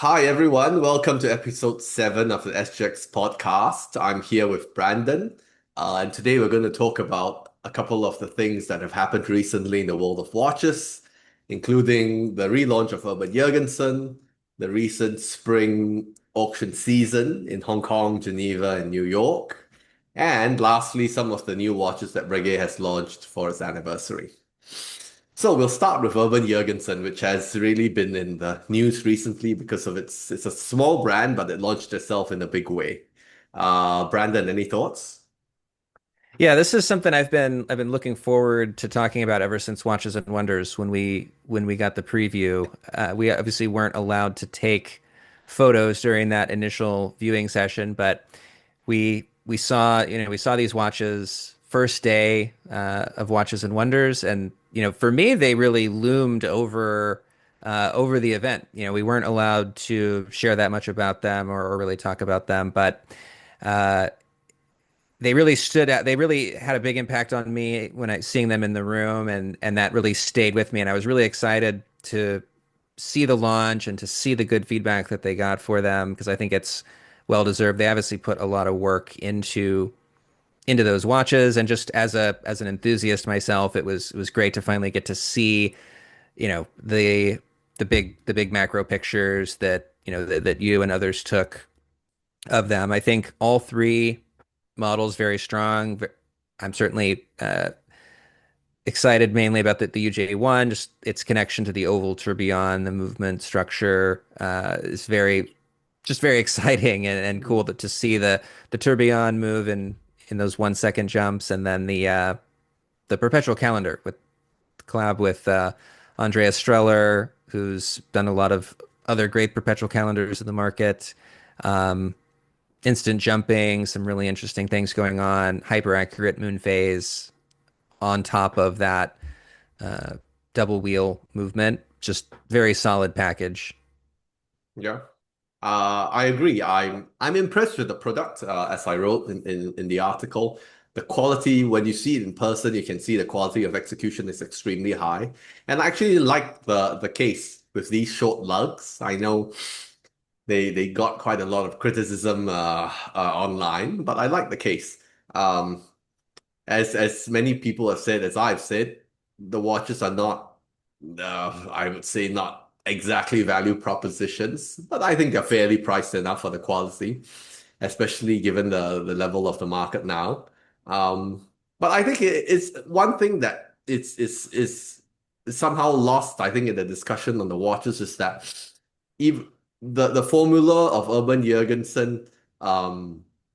Hi everyone, welcome to episode 7 of the SJX podcast. I'm here with Brandon, and today we're going to talk about a couple of the things that have happened recently in the world of watches, including the relaunch of Urban Jürgensen, the recent spring auction season in Hong Kong, Geneva, and New York, and lastly, some of the new watches that Breguet has launched for its anniversary. So we'll start with Urban Jürgensen, which has really been in the news recently because of it's a small brand, but it launched itself in a big way. Brandon, any thoughts? Yeah, this is something I've been looking forward to talking about ever since Watches and Wonders when we got the preview. We obviously weren't allowed to take photos during that initial viewing session, but we saw these watches first day of Watches and Wonders, and for me they really loomed over the event. We weren't allowed to share that much about them or really talk about them, but. Uh, they really stood out. They really had a big impact on me when I seeing them in the room, and that really stayed with me. And I was really excited to see the launch and to see the good feedback that they got for them because I think it's well deserved. They obviously put a lot of work into those watches, and just as an enthusiast myself, it was great to finally get to see, the big macro pictures that that you and others took of them. I think all three models very strong. I'm certainly excited mainly about the UJ1, just its connection to the oval tourbillon, the movement structure is very exciting and cool to see the tourbillon move in those 1 second jumps, and then the perpetual calendar with collab with Andreas Streller, who's done a lot of other great perpetual calendars in the market. Um, Instant jumping, some really interesting things going on, hyper accurate moon phase on top of that uh, double wheel movement. Just very solid package. Yeah. I agree. I'm impressed with the product, as I wrote in the article. The quality, when you see it in person, you can see the quality of execution is extremely high. And I actually like the case with these short lugs. I know they got quite a lot of criticism online, but I like the case. Um, as many people have said, as I've said, the watches are not, I would say, not exactly value propositions, but I think they're fairly priced enough for the quality, especially given the level of the market now. But I think it's one thing that is somehow lost, I think, in the discussion on the watches is that if the formula of Urban Jürgensen,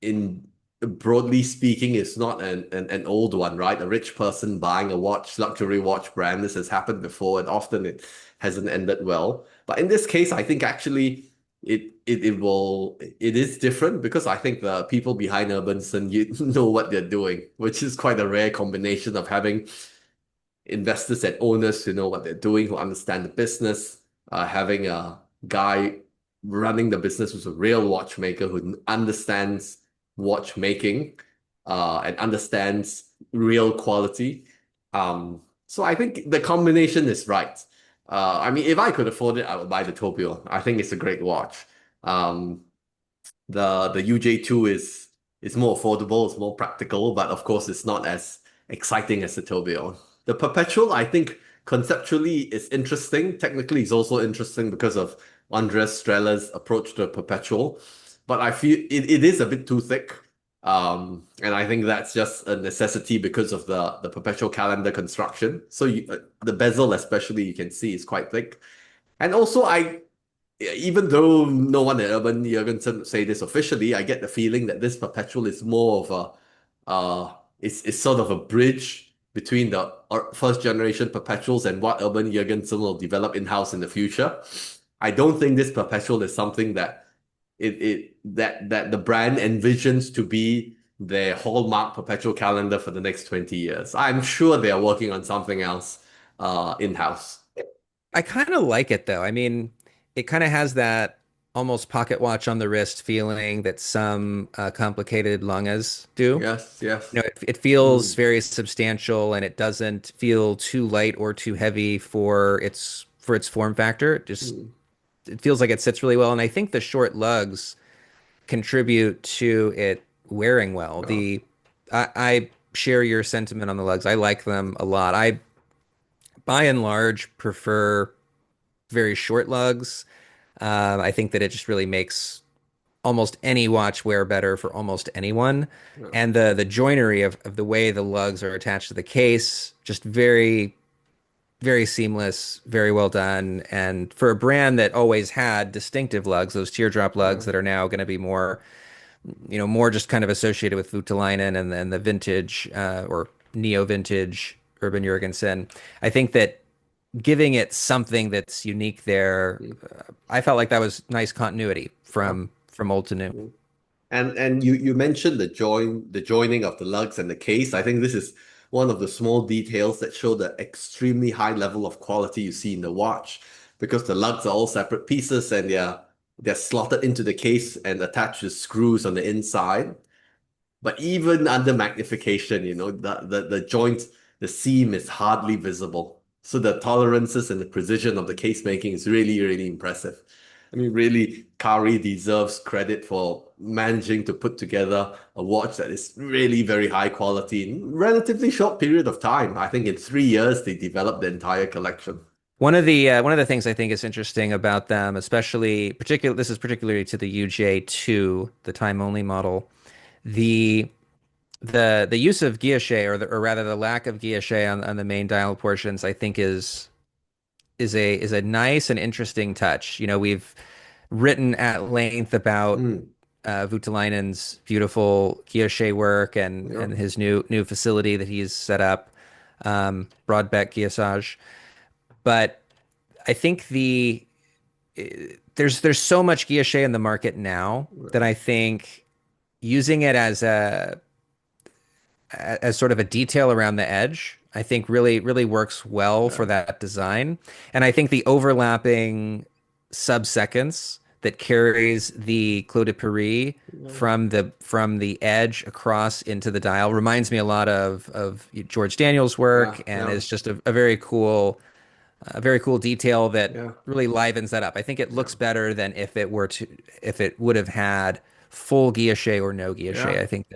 in broadly speaking, is not an old one, right? A rich person buying a watch, luxury watch brand. This has happened before, and often it hasn't ended well. But in this case, I think actually it is different because I think the people behind Urbanson you know what they're doing, which is quite a rare combination of having investors and owners who know what they're doing, who understand the business, having a guy running the business who's a real watchmaker who understands watchmaking, and understands real quality. So I think the combination is right. I mean, if I could afford it, I would buy the Tokyo. I think it's a great watch. Um, the UJ2 is more affordable, it's more practical, but of course it's not as exciting as the Tourbillon. The Perpetual, I think conceptually is interesting. Technically, it's also interesting because of Andres Streller's approach to a Perpetual. But I feel it is a bit too thick. And I think that's just a necessity because of the perpetual calendar construction. So the bezel, especially, you can see is quite thick. And also, even though no one at Urban Jurgensen would say this officially, I get the feeling that this perpetual is more of it's sort of a bridge between the first generation perpetuals and what Urban Jurgensen will develop in-house in the future. I don't think this perpetual is something that that the brand envisions to be their hallmark perpetual calendar for the next 20 years. I'm sure they are working on something else in-house. I kind of like it though. I mean, it kind of has that almost pocket watch on the wrist feeling that some complicated langas do. Yes, yes. It feels Mm. very substantial, and it doesn't feel too light or too heavy for its form factor. It just Mm. it feels like it sits really well. And I think the short lugs contribute to it wearing well. Yeah. I share your sentiment on the lugs. I like them a lot. I by and large prefer very short lugs. I think that it just really makes almost any watch wear better for almost anyone. Yeah. And the joinery of the way the lugs are attached to the case, just very seamless, very well done. And for a brand that always had distinctive lugs, those teardrop lugs Yeah. that are now going to be more, more just kind of associated with Voutilainen and then the vintage or neo vintage Urban Jürgensen. I think that giving it something that's unique there, Mm. I felt like that was nice continuity Yeah. from old to new. Mm. And you mentioned the joining of the lugs and the case. I think this is one of the small details that show the extremely high level of quality you see in the watch, because the lugs are all separate pieces and they're slotted into the case and attached with screws on the inside. But even under magnification, the joint, the seam is hardly visible. So the tolerances and the precision of the case making is really, really impressive. I mean, really, Kari deserves credit for managing to put together a watch that is really very high quality in a relatively short period of time. I think in 3 years they developed the entire collection. One of the things I think is interesting about them, especially particular this is particularly to the UJ2, the time only model, the the use of guilloche or rather the lack of guilloche on the main dial portions, I think is a nice and interesting touch. We've written at length about Mm, Voutilainen's beautiful guilloche work yeah, and his new facility that he's set up, Broadbeck Guillosage. But I think there's so much guilloche in the market now that I think using it as sort of a detail around the edge, I think really works well yeah, for that design. And I think the overlapping sub-seconds that carries the Clos de Paris yeah, from the edge across into the dial reminds me a lot of George Daniels' yeah, work, and yeah, is just a very cool detail that yeah, really livens that up. I think it yeah, looks better than if it would have had full guilloche or no guilloche. yeah. I think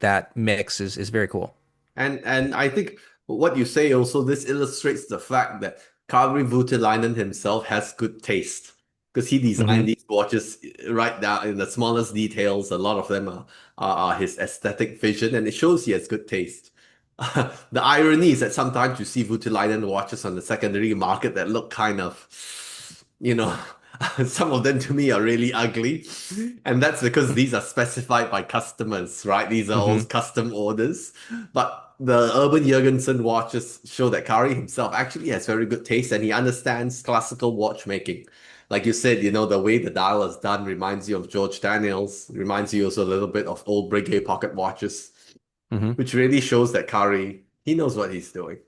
that mix is very cool. And I think what you say also, this illustrates the fact that Kari Voutilainen himself has good taste, because he designed Hmm. these watches right down in the smallest details. A lot of them are his aesthetic vision, and it shows he has good taste. The irony is that sometimes you see Voutilainen watches on the secondary market that look kind of, you know, some of them to me are really ugly. And that's because these are specified by customers, right? These are all Hmm. custom orders. But the Urban Jürgensen watches show that Kari himself actually has very good taste and he understands classical watchmaking. Like you said, the way the dial is done reminds you of George Daniels, reminds you also a little bit of old Breguet pocket watches, Hmm. which really shows that Kari, he knows what he's doing.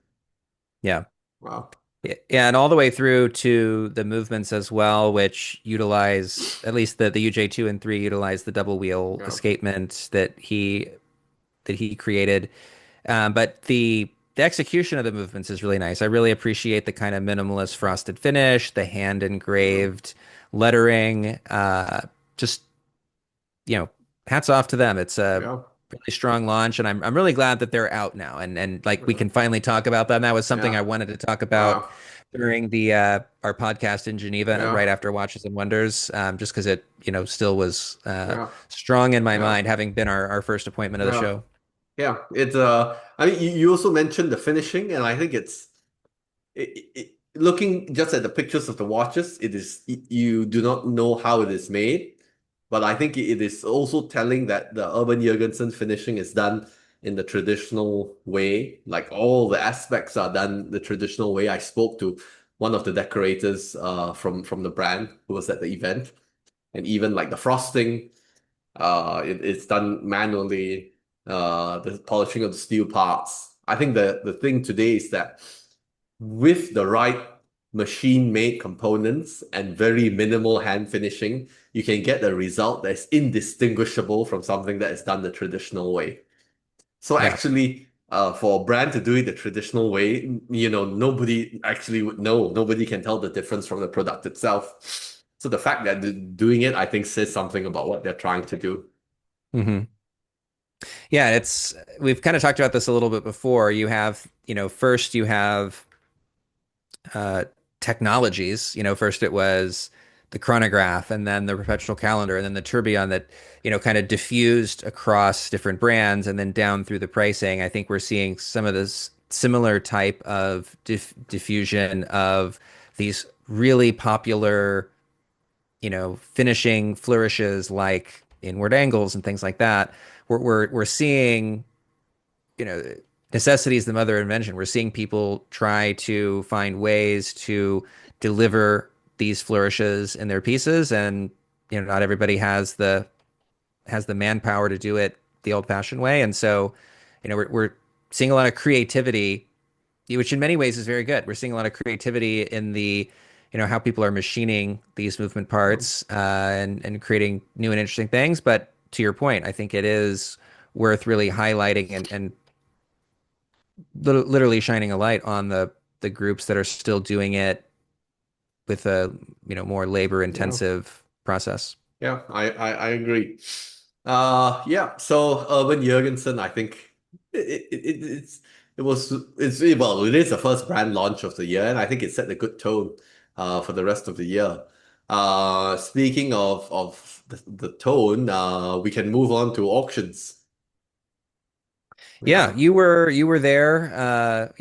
Yeah. Wow. Yeah, and all the way through to the movements as well, which utilize at least the UJ2 and 3 utilize the double wheel Yeah. escapement that he created. But the execution of the movements is really nice. I really appreciate the kind of minimalist frosted finish, the hand Yeah. engraved lettering. Just you know, hats off to them. It's a Yeah. really strong launch, and I'm really glad that they're out now, and like we Yeah. can finally talk about that. And that was something Yeah. I wanted to talk about Wow. during the our podcast in Geneva Yeah. right after Watches and Wonders, just because it still was Yeah. strong in my Yeah. mind, having been our first appointment of the Yeah. show. Yeah. It's I mean you also mentioned the finishing, and I think looking just at the pictures of the watches, you do not know how it is made, but I think it is also telling that the Urban Jurgensen finishing is done in the traditional way. Like all the aspects are done the traditional way. I spoke to one of the decorators from the brand who was at the event, and even like the frosting, it's done manually. The polishing of the steel parts. I think the thing today is that with the right machine-made components and very minimal hand finishing, you can get a result that's indistinguishable from something that is done the traditional way. So Yeah. actually, for a brand to do it the traditional way, nobody actually would know. Nobody can tell the difference from the product itself. So the fact that they're doing it, I think, says something about what they're trying to do. Hmm. Yeah, it's we've kind of talked about this a little bit before. You have, first you have uh, technologies. First it was the chronograph, and then the perpetual calendar, and then the tourbillon that, kind of diffused across different brands, and then down through the pricing. I think we're seeing some of this similar type of diffusion of these really popular, finishing flourishes like inward angles and things like that. We're seeing, you know, necessity is the mother of invention. We're seeing people try to find ways to deliver these flourishes in their pieces, and not everybody has the manpower to do it the old-fashioned way. And so, we're seeing a lot of creativity, which in many ways is very good. We're seeing a lot of creativity in the, how people are machining these movement parts, and creating new and interesting things. But to your point, I think it is worth really highlighting and literally shining a light on the groups that are still doing it with a, more labor Yeah. intensive process. Yeah, I agree. Yeah. So Urban Jürgensen, I think it's it was it's well, it is the first brand launch of the year, and I think it set a good tone for the rest of the year. Speaking of the tone, we can move on to auctions. Yeah, Yeah, you were there.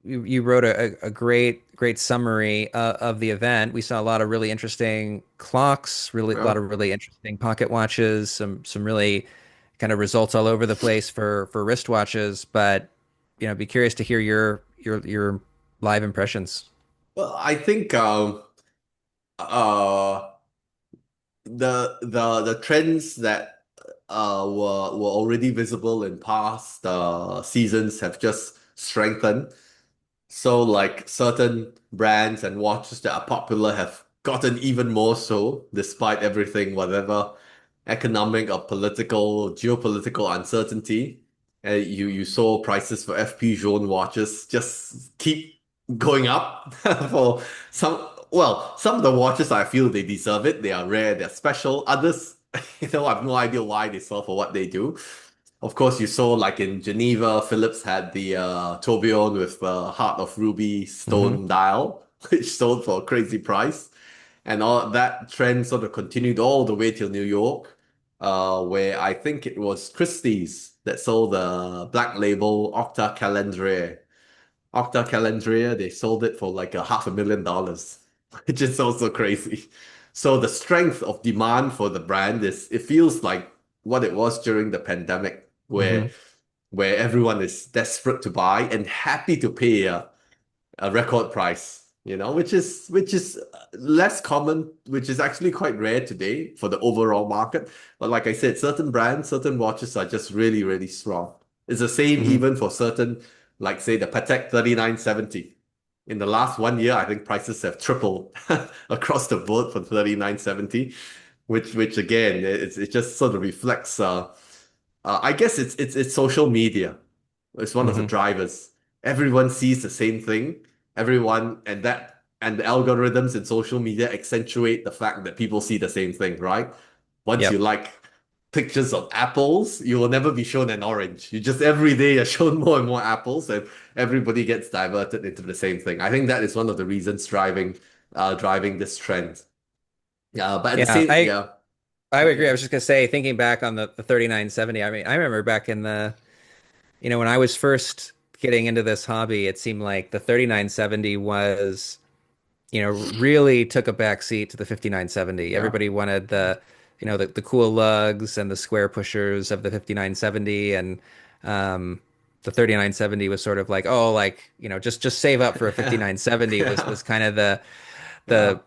You wrote a great summary of the event. We saw a lot of really interesting clocks, really a lot yeah. of really interesting pocket watches, some really kind of results all over the place for wristwatches. But be curious to hear your live impressions. Well, I think uh the trends that were already visible in past seasons have just strengthened. So like certain brands and watches that are popular have gotten even more so, despite everything, whatever economic or political, geopolitical uncertainty. You saw prices for FP Journe watches just keep going up for some of the watches I feel they deserve it. They are rare, they're special. Others, I have no idea why they sell for what they do. Of course, you saw like in Geneva, Philips had the tourbillon with Heart of Ruby Hmm. stone dial, which sold for a crazy price. And all that trend sort of continued all the way till New York, where I think it was Christie's that sold the black label Octa Calandria. Octa Calandria, they sold it for like a $500,000, which is also crazy. So the strength of demand for the brand it feels like what it was during the pandemic, Hmm. where everyone is desperate to buy and happy to pay a record price, which is less common, which is actually quite rare today for the overall market. But like I said, certain brands, certain watches are just really, really strong. It's the same Hmm. even for certain, like say the Patek 3970. In the last 1 year, I think prices have tripled across the board for 3970, which again, it just sort of reflects. I guess it's social media. It's one of the Hmm. drivers. Everyone sees the same thing. Everyone and the algorithms in social media accentuate the fact that people see the same thing, right? Once you Yep. like pictures of apples, you will never be shown an orange. You just every day are shown more and more apples, and everybody gets diverted into the same thing. I think that is one of the reasons driving this trend. But at the Yeah, same, yeah, I would agree. yeah, I was just gonna say, thinking back on the 3970, I mean, I remember back in the, when I was first getting into this hobby, it seemed like the 3970 was, really took a back seat to the 5970. yeah. Everybody wanted the cool lugs and the square pushers of the 5970, and the 3970 was sort of like, oh, like, just save up for a 5970 was Yeah, kind of the yeah.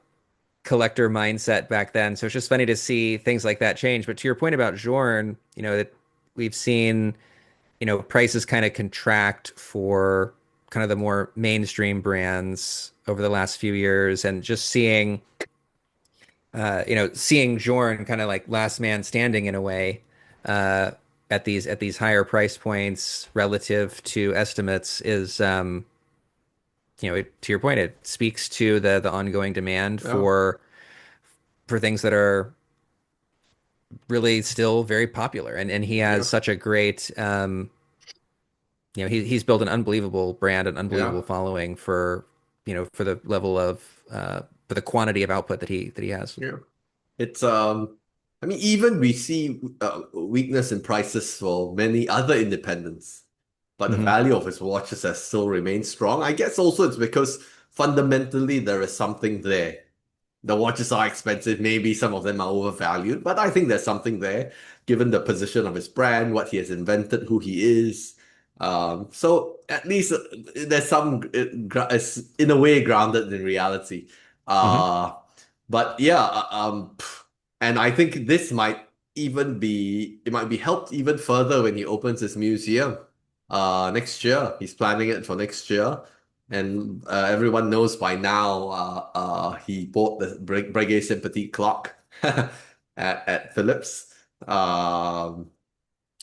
collector mindset back then. So it's just funny to see things like that change. But to your point about Jorn, that we've seen, prices kind of contract for kind of the more mainstream brands over the last few years, and just seeing Jorn kind of like last man standing in a way, uh, at these higher price points relative to estimates is, to your point, it speaks to the ongoing demand Yeah. for things that are really still very popular. And he has Yeah, such a great he's built an unbelievable brand, an yeah, unbelievable following for for the level of for the quantity of output that he has. yeah. It's I mean, even we see weakness in prices for many other independents, but the Hmm. value of his watches has still remained strong. I guess also it's because fundamentally there is something there. The watches are expensive. Maybe some of them are overvalued, but I think there's something there, given the position of his brand, what he has invented, who he is. So at least there's some, it's in a way grounded in reality. Hmm. Uh, but yeah, and I think this might it might be helped even further when he opens his museum next year. He's planning it for next year. And everyone knows by now he bought the Breguet Sympathy clock at Philips, um,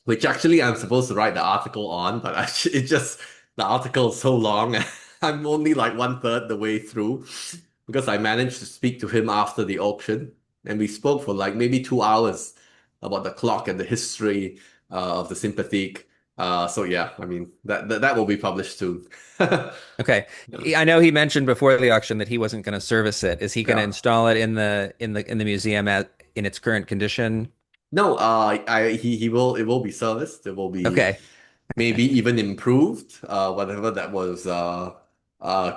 which actually I'm supposed to write the article on, but actually it just the article is so long. I'm only like one third the way through because I managed to speak to him after the auction, and we spoke for like maybe 2 hours about the clock and the history of the Sympathique. So yeah, I mean that will be published soon. Okay. Yeah. I know he mentioned before the auction that he wasn't going to service it. Is he going to Yeah. install it in the museum in its current condition? No, he will it will be serviced. It will be Okay. maybe even improved. Whatever that was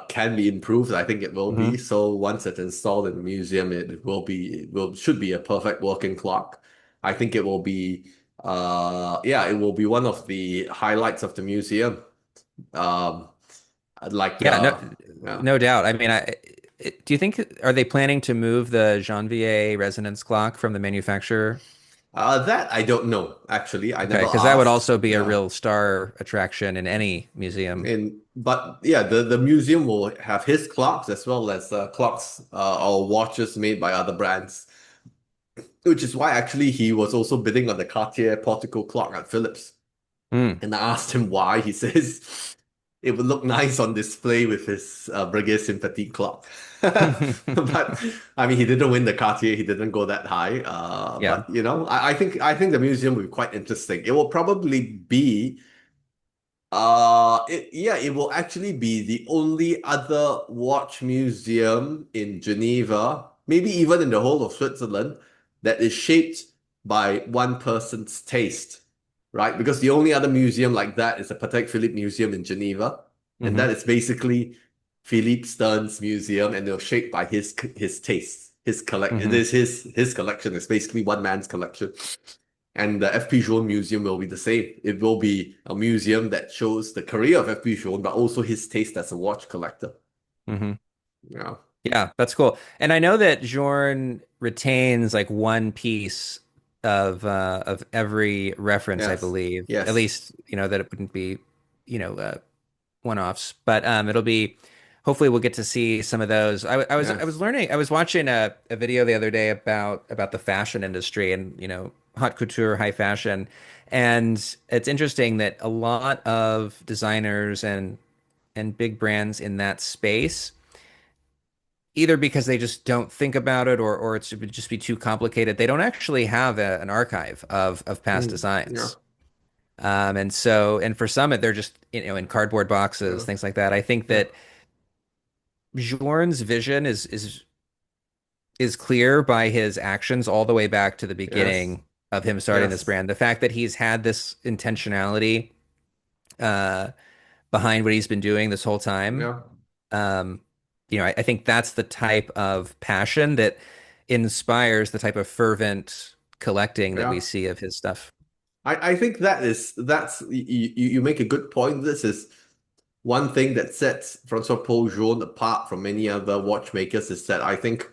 can be improved. I think it will be. Hmm. So once it's installed in the museum, it will should be a perfect working clock. I think it will be yeah, it will be one of the highlights of the museum. Um like Yeah, no, yeah. no doubt. I mean, do you think are they planning to move the Janvier resonance clock from the manufacturer? That I don't know, actually. I Okay, never because that would asked. also be a Yeah. real star attraction in any museum. And but yeah, the museum will have his clocks as well as clocks or watches made by other brands, which is why actually he was also bidding on the Cartier Portico clock at Philips. Hmm. And I asked him why. He says it would look nice on display with his Breguet Sympathy clock. But I mean, he didn't win the Cartier. He didn't go that high. Yeah. But you know, I think the museum will be quite interesting. It will probably be yeah, it will actually be the only other watch museum in Geneva, maybe even in the whole of Switzerland, that is shaped by one person's taste, right? Because the only other museum like that is the Patek Philippe Museum in Geneva, and Hmm. that is basically Philippe Stern's museum, and they're shaped by his taste, his collect. It Hmm. is his collection. It's basically one man's collection. And the FP Journe Museum will be the same. It will be a museum that shows the career of FP Journe, but also his taste as a watch collector. Hmm. Yeah. Yeah, that's cool. And I know that Jorn retains like one piece of every reference, I Yes. believe. At Yes. least, that it wouldn't be, one-offs. But it'll be hopefully we'll get to see some of those. I was Yes. learning, I was watching a video the other day about the fashion industry and, haute couture, high fashion. And it's interesting that a lot of designers and big brands in that space either because they just don't think about it or it would just be too complicated. They don't actually have an archive of past Mm. Yeah. designs. And for some, they're just, in cardboard boxes, Yeah. things like that. I think Yeah. that Journ's vision is clear by his actions all the way back to the Yes. beginning of him starting this Yes. brand. The fact that he's had this intentionality uh, behind what he's been doing this whole time. Yeah. Um, I think that's the type of passion that inspires the type of fervent collecting that we Yeah. see of his stuff. I think that's you make a good point. This is one thing that sets Francois Paul Journe apart from many other watchmakers is that I think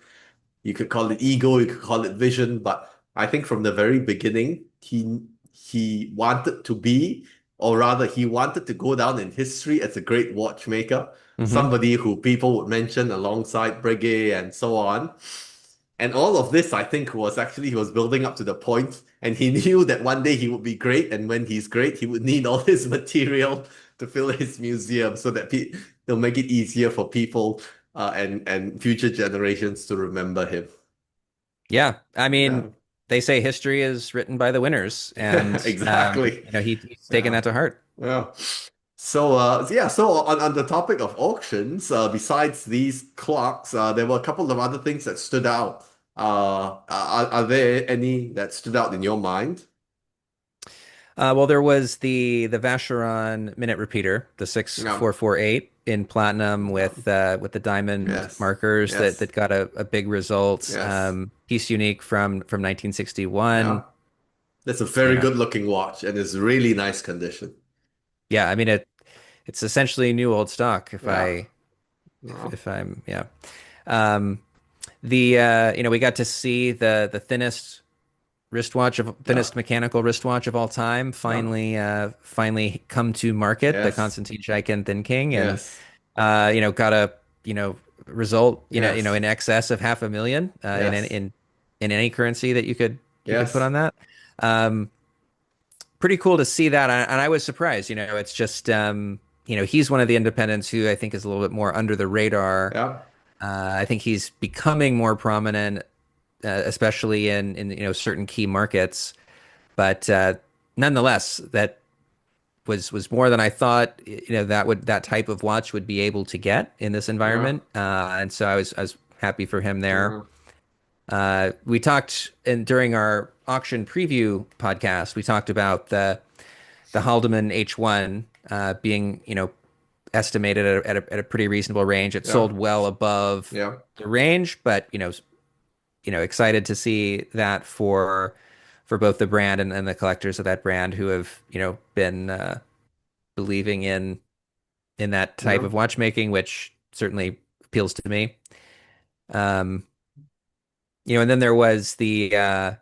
you could call it ego, you could call it vision, but I think from the very beginning, he wanted to be, or rather, he wanted to go down in history as a great watchmaker, Hmm. somebody who people would mention alongside Breguet and so on. And all of this, I think, was actually he was building up to the point, and he knew that one day he would be great, and when he's great, he would need all his material to fill his museum, so that it'll make it easier for people and future generations to remember him. Yeah, I Yeah. mean, they say history is written by the winners, and Exactly. he's taken Yeah. that to heart. Yeah. So yeah, so on the topic of auctions, besides these clocks, there were a couple of other things that stood out. Are there any that stood out in your mind? Well, there was the Vacheron minute repeater, the Yeah. 6448 in platinum Yeah. with the diamond Yes. markers Yes. that got a big result. Yes. Piece unique from 1961. Yeah. That's a very Yeah, good looking watch and it's really nice condition. yeah. I mean it's essentially new old stock. Yeah. Yeah. If I'm yeah. Um, we got to see the Yeah. thinnest mechanical wristwatch of all time Yeah. finally come to market, the Yes. Constantine Shiken Thin King, and Yes. got a result Yes. in excess of 500,000 Yes. in any currency that you could put Yes. on that. Um, Pretty cool to see that, and I was surprised. It's just he's one of the independents who I think is a little bit more under the radar. Yeah. I think he's becoming more prominent, especially in certain key markets. But nonetheless, that was more than I thought. That type of watch would be able to get in this Yeah. environment, and so I was happy for him there. Yeah. We talked during our auction preview podcast. We talked about the Haldeman H1 being estimated at a pretty reasonable range. It Yeah. sold well above Yeah. the range, but excited to see that for both the brand and the collectors of that brand who have been believing in that type Yeah. of watchmaking, which certainly appeals to me. Um, and then there was the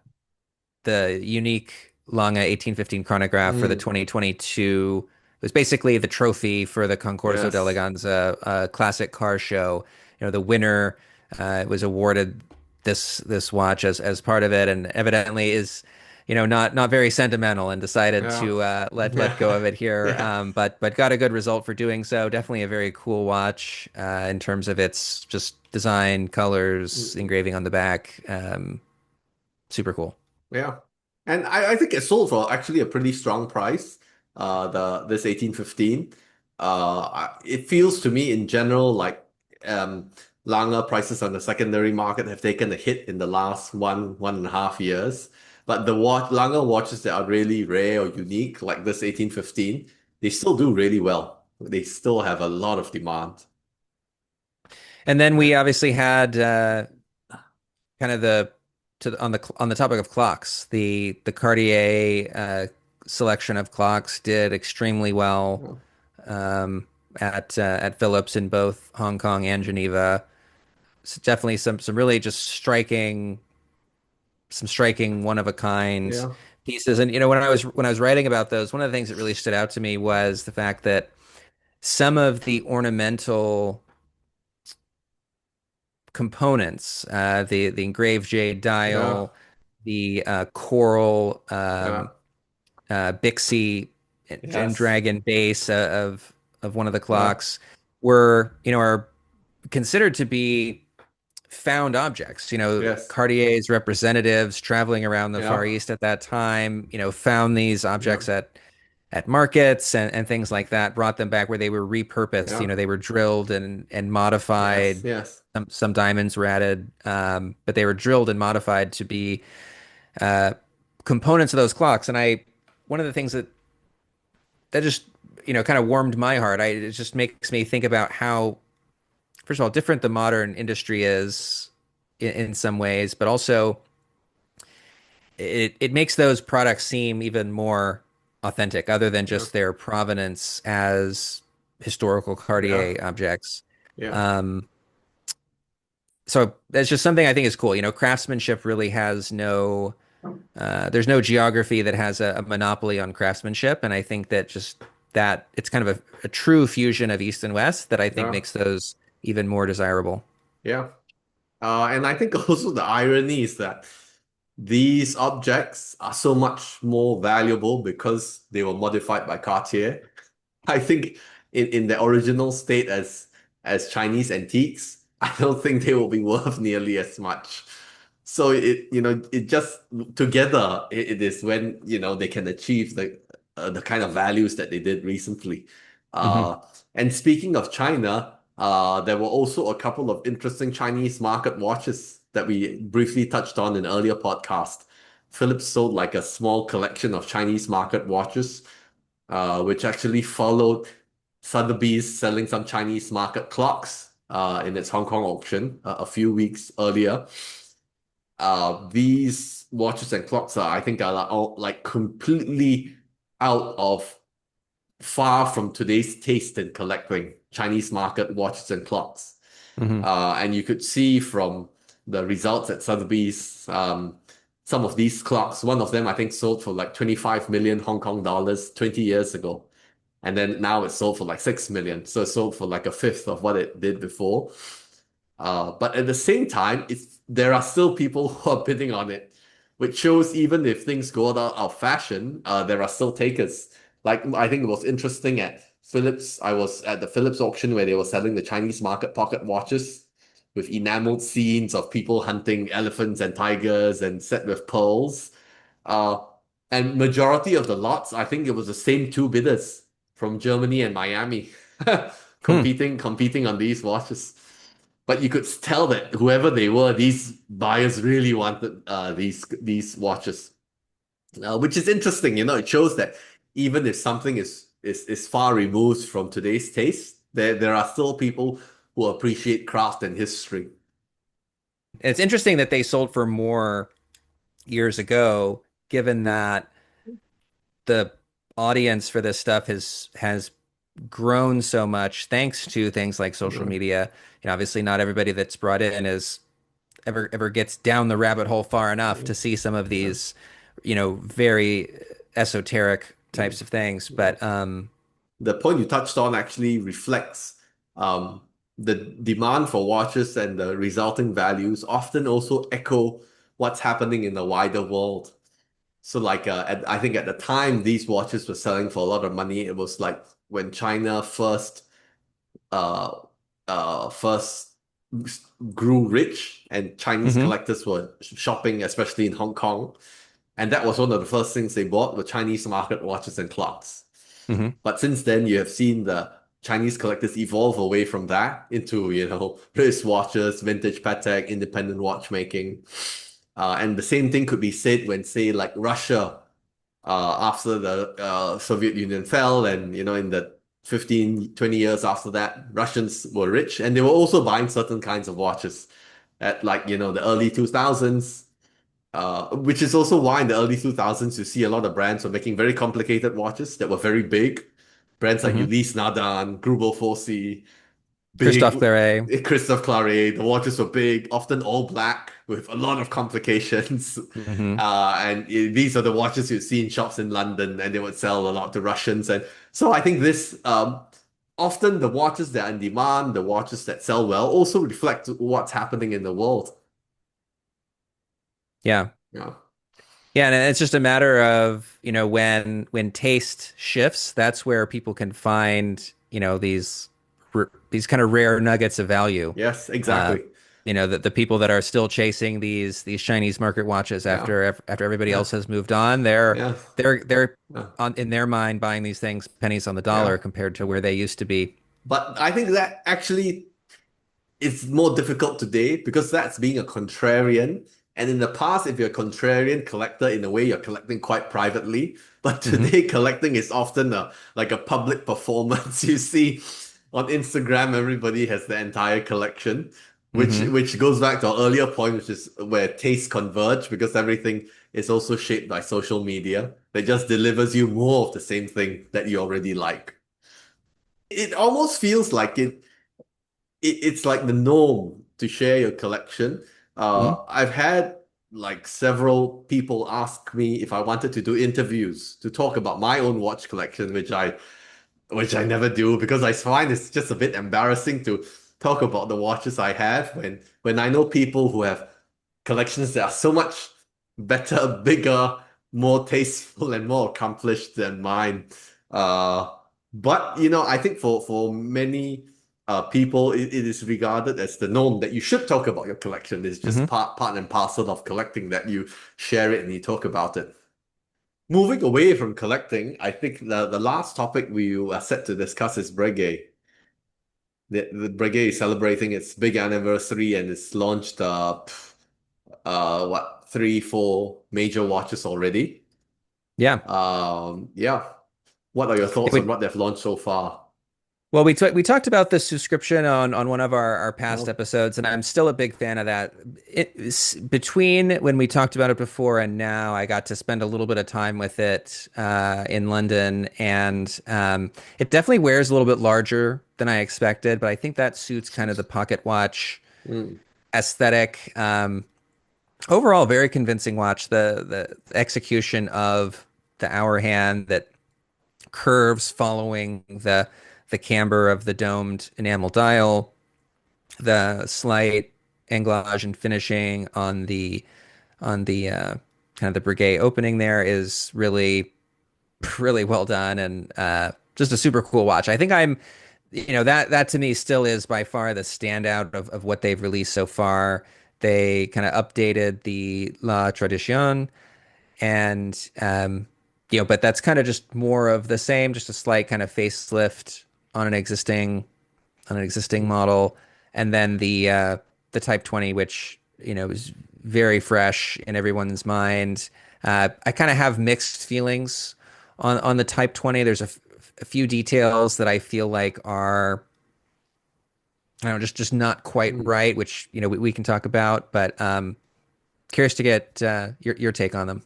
unique Lange 1815 chronograph for the Mm. 2022. It was basically the trophy for the Concorso Yes. d'Eleganza classic car show. The winner was awarded this watch as part of it, and evidently is not very sentimental and decided Yeah. to let go of it here. Yeah. But got a good result for doing so. Definitely a very cool watch in terms of its just design, colors, Mm. engraving on the back. Super cool. Yeah. And I think it sold for actually a pretty strong price. The this 1815. It feels to me in general like Lange prices on the secondary market have taken a hit in the last 1.5 years. But the Lange watches that are really rare or unique, like this 1815, they still do really well. They still have a lot of demand. And then Yeah. we obviously had kind of on the topic of clocks, the Cartier selection of clocks did extremely well Yeah. at Phillips in both Hong Kong and Geneva. It's definitely some really just striking one of a kind Yeah. pieces. And when I was writing about those, one of the things that really stood out to me was the fact that some of the ornamental components, the engraved jade Yeah. dial, the coral Yeah. Bixie and Yes. dragon base of one of the Yeah. clocks are considered to be found objects. Yes. Cartier's representatives traveling around the Far Yeah. East at that time, found these Yeah. objects at markets and things like that, brought them back where they were repurposed. Yeah. They were drilled and Yes. modified. Yes. Some diamonds were added, but they were drilled and modified to be uh, components of those clocks. And one of the things that just kind of warmed my heart. It just makes me think about how, first of all, different the modern industry is in some ways, but also it makes those products seem even more authentic, other than Yeah. just their provenance as historical Yeah. Cartier objects. Yeah. Um, so that's just something I think is cool. Craftsmanship really has there's no geography that has a monopoly on craftsmanship, and I think that just that it's kind of a true fusion of East and West that I think Yeah. makes those even more desirable. Yeah. And I think also the irony is that these objects are so much more valuable because they were modified by Cartier. I think in the original state as Chinese antiques, I don't think they will be worth nearly as much. So it just together it is when they can achieve the kind of values that they did recently. Hmm. Uh, and speaking of China, there were also a couple of interesting Chinese market watches that we briefly touched on in earlier podcast. Philips sold like a small collection of Chinese market watches, which actually followed Sotheby's selling some Chinese market clocks in its Hong Kong auction a few weeks earlier. These watches and clocks I think, are all like completely out of far from today's taste in collecting Chinese market watches and clocks. Hmm. And you could see from the results at Sotheby's, some of these clocks, one of them I think sold for like 25 million Hong Kong dollars 20 years ago. And then now it's sold for like 6 million. So it sold for like a fifth of what it did before. But at the same time, there are still people who are bidding on it, which shows even if things go out of fashion, there are still takers. Like I think it was interesting at Philips. I was at the Philips auction where they were selling the Chinese market pocket watches with enameled scenes of people hunting elephants and tigers and set with pearls. Uh, and majority of the lots, I think it was the same two bidders from Germany and Miami Hmm. competing on these watches. But you could tell that whoever they were, these buyers really wanted these watches, which is interesting. It shows that even if something is far removed from today's taste, there are still people who appreciate craft and history. It's interesting that they sold for more years ago, given that the audience for this stuff has grown so much thanks to things like social Uh, media. Obviously not everybody that's brought in is ever gets down the rabbit hole far enough to see some of yeah, these, very esoteric yeah, types of things. yeah. But The point you touched on actually reflects um, the demand for watches, and the resulting values often also echo what's happening in the wider world. So like I think at the time these watches were selling for a lot of money. It was like when China uh first grew rich and Chinese mhm, collectors were shopping, especially in Hong Kong. And that was one of the first things they bought, were Chinese market watches and clocks. mhm. But since then, you have seen the Chinese collectors evolve away from that into, wristwatches, vintage Patek, independent watchmaking. And the same thing could be said when, say, like Russia, after the Soviet Union fell, and, in the 15, 20 years after that, Russians were rich and they were also buying certain kinds of watches at like, the early 2000s. Which is also why in the early 2000s you see a lot of brands were making very complicated watches that were very big. Brands like Mhm. Ulysse Nardin, Greubel Forsey, big Christophe Claret. Christophe Claret. The watches were big, often all black with a lot of complications. Hmm. And these are the watches you'd see in shops in London, and they would sell a lot to Russians. And so I think this often the watches that are in demand, the watches that sell well, also reflect what's happening in the world. Yeah. Yeah. Yeah, and it's just a matter of, when taste shifts, that's where people can find, these kind of rare nuggets of value. Yes, Uh, exactly. the people that are still chasing these Chinese market watches Yeah. after everybody Yeah. else has moved on, they're Yeah. they're Yeah. on in their mind buying these things pennies on the dollar Yeah. compared to where they used to be. But I think that actually it's more difficult today because that's being a contrarian. And in the past, if you're a contrarian collector, in a way, you're collecting quite privately. But Hmm. today, collecting is often like a public performance. You see on Instagram, everybody has the entire collection, which Hmm. which goes back to our earlier point, which is where tastes converge because everything is also shaped by social media that just delivers you more of the same thing that you already like. It almost feels like it's like the norm to share your collection. Hmm. I've had like several people ask me if I wanted to do interviews to talk about my own watch collection, which I never do because I find it's just a bit embarrassing to talk about the watches I have when I know people who have collections that are so much better, bigger, more tasteful, and more accomplished than mine. Uh, but I think for many people, it is regarded as the norm that you should talk about your collection. It's just Hmm. part and parcel of collecting that you share it and you talk about it. Moving away from collecting, I think the last topic we are set to discuss is Breguet. The Breguet is celebrating its big anniversary and it's launched what, three, four major watches already. Yeah. Yeah. What are your Yeah, thoughts on what they've launched so far? well, we talked about the subscription on one of our past Oh, episodes, and I'm still a big fan of that. Between when we talked about it before and now, I got to spend a little bit of time with it in London, and it definitely wears a little bit larger than I expected, but I think that suits kind of the pocket watch mm, aesthetic. Overall, very convincing watch. The execution of the hour hand that curves following the camber of the domed enamel dial, the slight anglage and finishing on the kind of the Breguet opening there is really well done and just a super cool watch. I think I'm that to me still is by far the standout of what they've released so far. They kind of updated the La Tradition and but that's kind of just more of the same, just a slight kind of facelift on an existing model, and then the Type 20, which is very fresh in everyone's mind. I kind of have mixed feelings on the Type 20. There's a few details that I feel like are I don't know, just not quite mm. right, which we can talk about, but curious to get your take on them.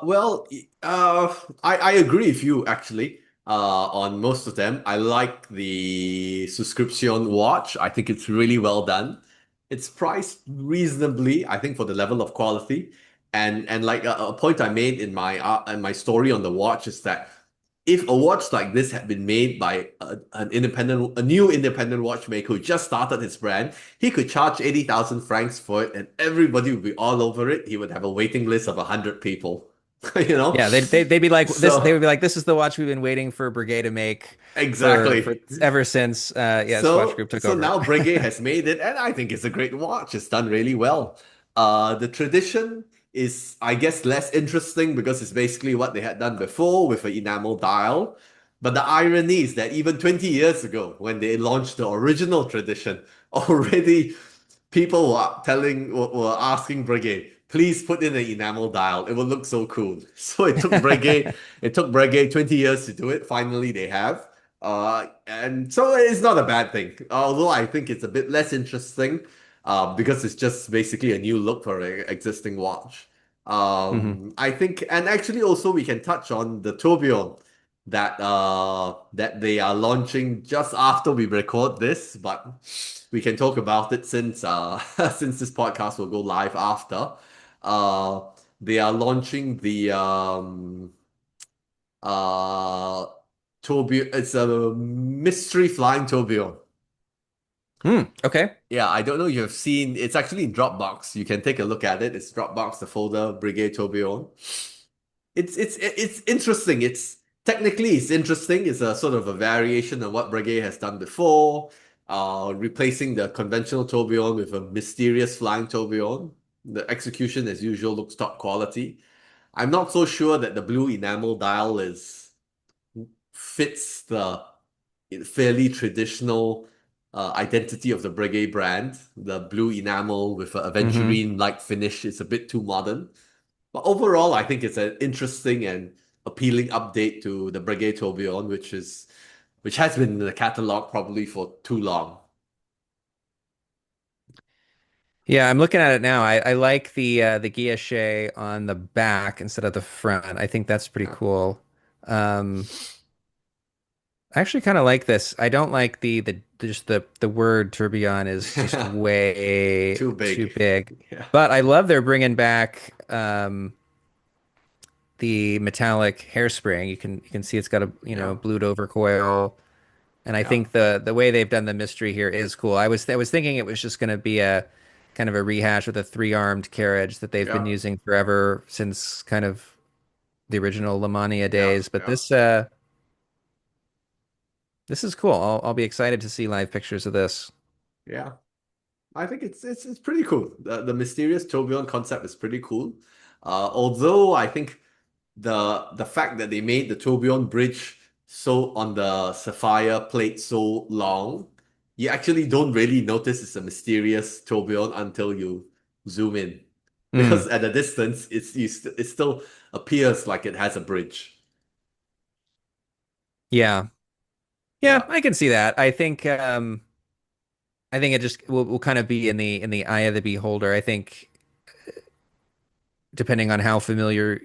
Well, I agree with you actually. On most of them, I like the subscription watch. I think it's really well done. It's priced reasonably, I think, for the level of quality. And like a point I made in my story on the watch is that if a watch like this had been made by a new independent watchmaker who just started his brand, he could charge 80,000 francs for it and everybody would be all over it. He would have a waiting list of 100 people, you know? Yeah, they'd be like this. They So, would be like, "This is the watch we've been waiting for Breguet to make for exactly. ever since Swatch Group took So over." now Breguet has made it, and I think it's a great watch. It's done really well. The tradition is, I guess, less interesting because it's basically what they had done before with an enamel dial. But the irony is that even 20 years ago, when they launched the original tradition, already people were asking Breguet, please put in an enamel dial. It will look so cool. So it took Breguet 20 years to do it. Finally, they have. And so it's not a bad thing. Although I think it's a bit less interesting, because it's just basically a new look for an existing watch. Hmm. I think, and actually also we can touch on the tourbillon that they are launching just after we record this, but we can talk about it since since this podcast will go live after. Uh, they are launching the uh tourbillon. It's a mystery flying tourbillon. Okay. Yeah, I don't know if you've seen. It's actually in Dropbox. You can take a look at it. It's Dropbox, the folder Brigade Tourbillon. It's interesting. It's technically it's interesting. It's a sort of a variation of what Breguet has done before, replacing the conventional tourbillon with a mysterious flying tourbillon. The execution, as usual, looks top quality. I'm not so sure that the blue enamel dial is fits the fairly traditional identity of the Breguet brand. The blue enamel with an Hmm. aventurine-like finish is a bit too modern. But overall, I think it's an interesting and appealing update to the Breguet Tourbillon, which has been in the catalog probably for too long. Yeah, I'm looking at it now. I like the guilloche on the back instead of the front. I think that's pretty Yeah, cool. Um, I actually kind of like this. I don't like just the word tourbillon is just way too too big. big. Yeah, But I love they're bringing back the metallic hairspring. You can see it's got a yeah, blued over coil, and I yeah, think the way they've done the mystery here is cool. I was thinking it was just going to be a kind of a rehash with a three-armed carriage that they've been yeah, using forever since kind of the original Lamania yeah, days, but yeah. This is cool. I'll be excited to see live pictures of this. Yeah. I think it's pretty cool. The mysterious tourbillon concept is pretty cool. Although I think the fact that they made the tourbillon bridge so on the sapphire plate so long, you actually don't really notice it's a mysterious tourbillon until you zoom in. Hmm. Because at a distance, it still appears like it has a bridge. Yeah. Yeah, Yeah. I can see that. I think it just will kind of be in the eye of the beholder. I think depending on how familiar,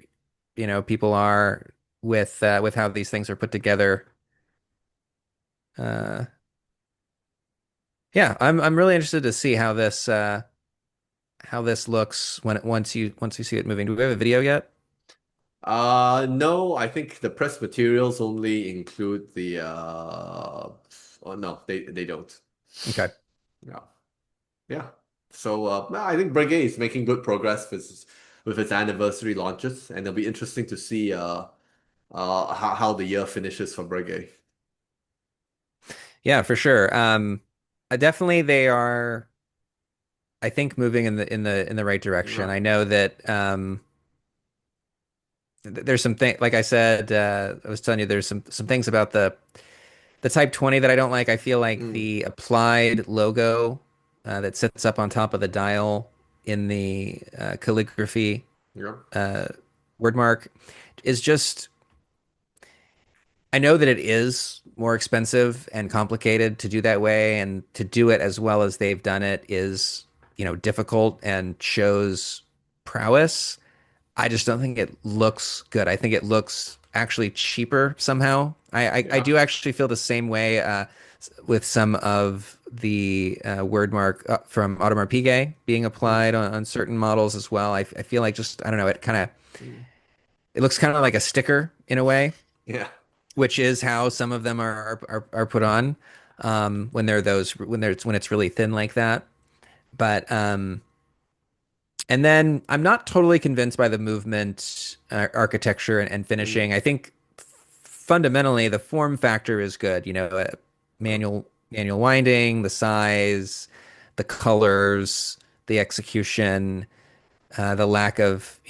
people are with how these things are put together. Uh, yeah, I'm really interested to see how this looks once you see it moving. Do we have a video yet? No, I think the press materials only include the oh no, they don't. Okay. Yeah. Yeah. So I think Breguet is making good progress with its anniversary launches, and it'll be interesting to see how the year finishes for Breguet. Yeah, for sure. Definitely they are, I think, moving in the right direction. Yeah. I know that there's some thing like I said, I was telling you there's some things about the Type 20 that I don't like. I feel like Mm, the applied logo that sits up on top of the dial in the calligraphy yeah. uh, word mark is just, I know that it is more expensive and complicated to do that way, and to do it as well as they've done it is, difficult and shows prowess. I just don't think it looks good. I think it looks actually cheaper somehow. I Yeah. do actually feel the same way with some of the word mark from Audemars Piguet being Mm, applied on certain models as well. I feel like just, I don't know, mm. it looks kind of like a sticker in a way, Yeah. which is how some of them are put on when it's really thin like that. But and then I'm not totally convinced by the movement, architecture, and Mm, finishing. I think fundamentally the form factor is good. yeah. Manual winding, the size, the colors, the execution, the lack of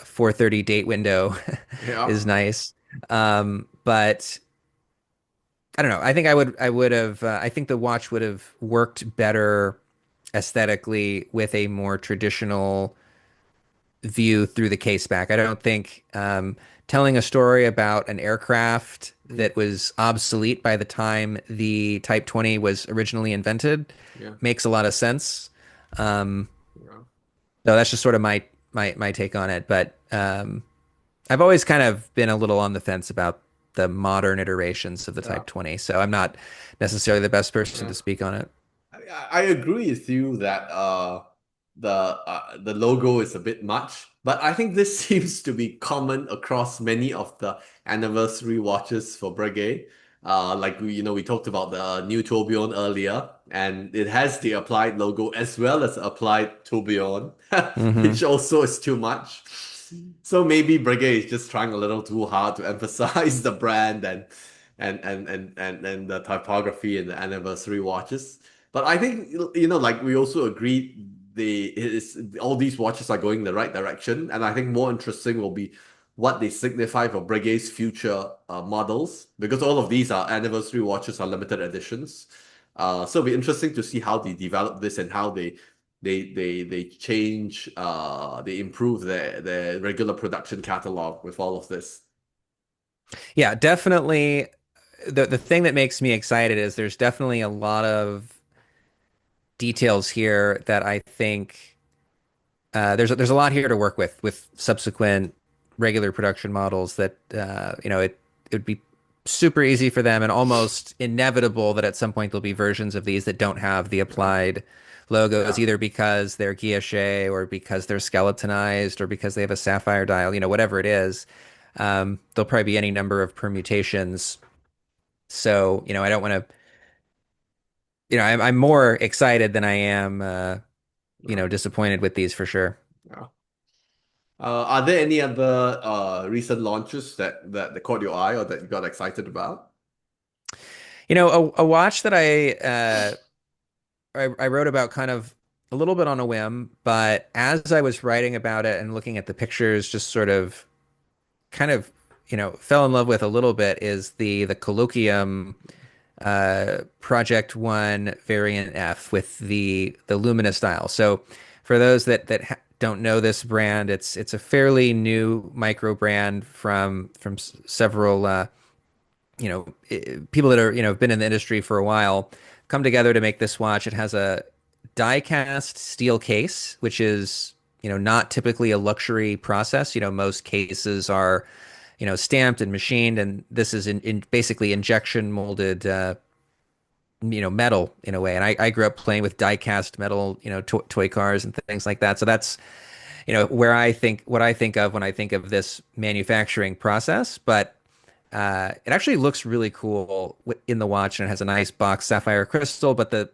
4:30 date window Yeah. is nice. But I don't know. I would have. I think the watch would have worked better aesthetically with a more traditional view through the case back. I don't think telling a story about an aircraft Mm, that was obsolete by the time the Type 20 was originally invented yeah. makes a lot of sense. Um, Yeah. so that's just sort of my take on it. But I've always kind of been a little on the fence about the modern iterations of the Yeah. Type 20. So I'm not necessarily the best person Yeah. to speak on it. I agree with you that the logo is a bit much, but I think this seems to be common across many of the anniversary watches for Breguet. Like we talked about the new tourbillon earlier, and it has the applied logo as well as applied tourbillon, Hmm. which also is too much. So maybe Breguet is just trying a little too hard to emphasize the brand and the typography in the anniversary watches. But I think like we also agreed all these watches are going in the right direction, and I think more interesting will be what they signify for Breguet's future models, because all of these are anniversary watches are limited editions. So it'll be interesting to see how they develop this and how they change they improve their regular production catalog with all of this. Yeah, definitely. The thing that makes me excited is there's definitely a lot of details here that I think there's a lot here to work with subsequent regular production models that it would be super easy for them and almost inevitable that at some point there'll be versions of these that don't have the Yeah, applied logos, yeah, either because they're guilloche or because they're skeletonized or because they have a sapphire dial, whatever it is. There'll probably be any number of permutations. So, I don't want to, I'm more excited than I am, yeah, disappointed with these for sure. yeah. Are there any other recent launches that caught your eye or that you got excited about? A watch that I wrote about kind of a little bit on a whim, but as I was writing about it and looking at the pictures, just sort of kind of, fell in love with a little bit is the Colloquium Project One Variant F with the luminous dial. So for those that don't know this brand, it's a fairly new micro brand from several people that are have been in the industry for a while come together to make this watch. It has a die cast steel case, which is not typically a luxury process. Most cases are stamped and machined, and this is in basically injection molded metal in a way. And I grew up playing with die cast metal toy cars and things like that. So that's where what I think of when I think of this manufacturing process. But it actually looks really cool in the watch, and it has a nice box sapphire crystal. But the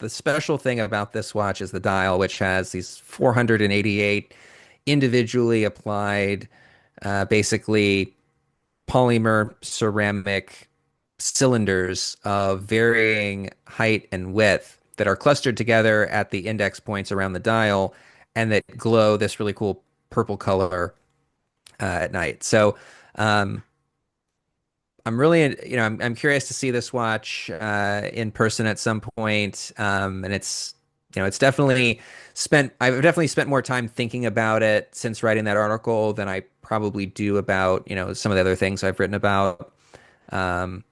special thing about this watch is the dial, which has these 488 individually applied, basically polymer ceramic cylinders of varying height and width that are clustered together at the index points around the dial and that glow this really cool purple color at night. So, um, I'm really, I'm curious to see this watch in person at some point. And it's definitely I've definitely spent more time thinking about it since writing that article than I probably do about, some of the other things I've written about. Um,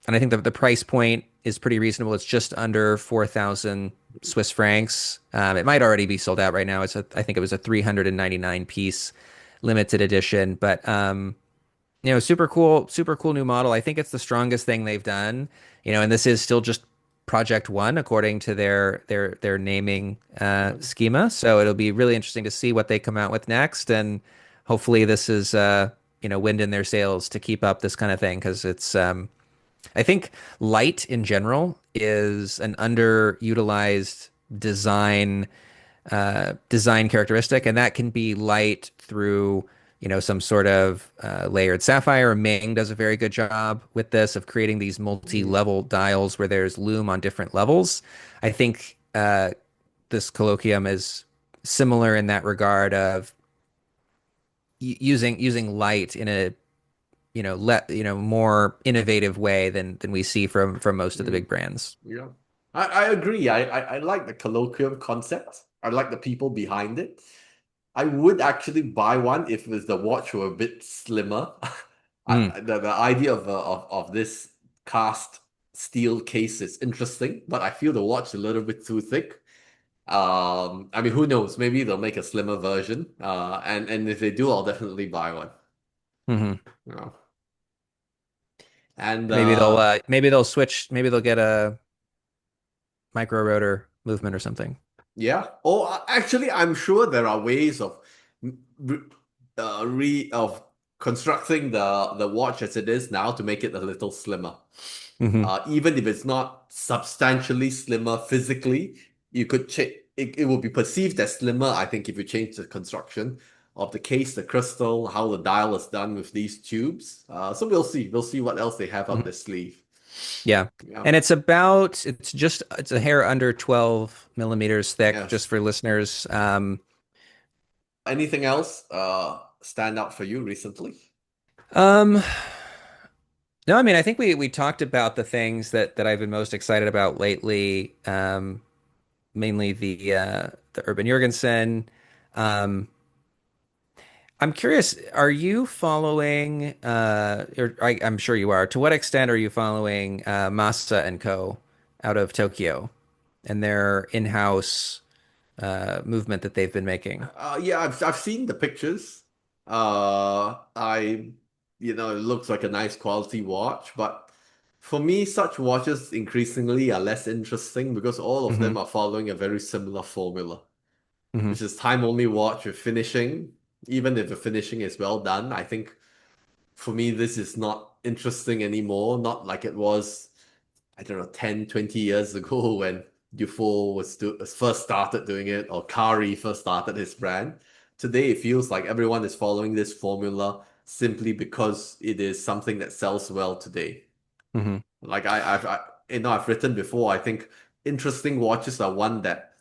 and I think the price point is pretty reasonable. It's just under 4,000 Swiss francs. It might already be sold out right now. I think it was a 399 piece limited edition, but super cool new model. I think it's the strongest thing they've done. And this is still just Project One according to their naming schema. So it'll be really interesting to see what they come out with next, and hopefully this is wind in their sails to keep up this kind of thing because it's I think light in general is an underutilized design design characteristic, and that can be light through some sort of layered sapphire. Ming does a very good job with this of creating these Mm. multi-level dials where there's lume on different levels. I think this colloquium is similar in that regard of using light in a more innovative way than we see from most of the Mm. big brands. Yeah, I agree. I like the colloquium concept. I like the people behind it. I would actually buy one if the watch were a bit slimmer. Mm, The idea of this cast steel case is interesting, but I feel the watch a little bit too thick. I mean, who knows? Maybe they'll make a slimmer version. And if they do, I'll definitely buy one. hmm You know. And Maybe they'll switch. Maybe they'll get a micro rotor movement or something. yeah. Oh, actually, I'm sure there are ways of re, of constructing the watch as it is now to make it a little slimmer. Hmm Even if it's not substantially slimmer physically, you could change. It will be perceived as slimmer, I think, if you change the construction of the case, the crystal, how the dial is done with these tubes. So we'll see. We'll see what else they have up their sleeve. Yeah. Yeah. And it's a hair under 12 millimeters thick, just Yes. for listeners. Anything else stand out for you recently? Um, no, I mean, I think we talked about the things that I've been most excited about lately. Mainly the Urban Jürgensen. Um, I'm curious, are you following, I'm sure you are. To what extent are you following Masa and Co. out of Tokyo and their in-house movement that they've been making? Yeah, I've seen the pictures. I it looks like a nice quality watch, but for me, such watches increasingly are less interesting because all of Hmm them are following a very similar formula, hmm which is time only watch with finishing. Even if the finishing is well done, I think for me this is not interesting anymore. Not like it was, I don't know, 10, 20 years ago when Dufo first started doing it, or Kari first started his brand. Today, it feels like everyone is following this formula simply because it is something that sells well today. Hmm. Like I've written before. I think interesting watches are one that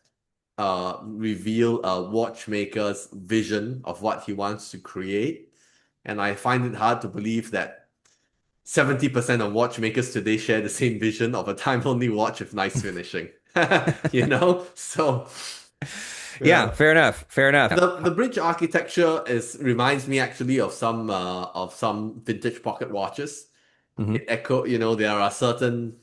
reveal a watchmaker's vision of what he wants to create, and I find it hard to believe that 70% of watchmakers today share the same vision of a time-only watch with nice finishing. You know? So, Yeah, yeah. fair enough. Fair enough. The bridge architecture is reminds me actually of some vintage pocket watches. Hmm. It echo, there are certain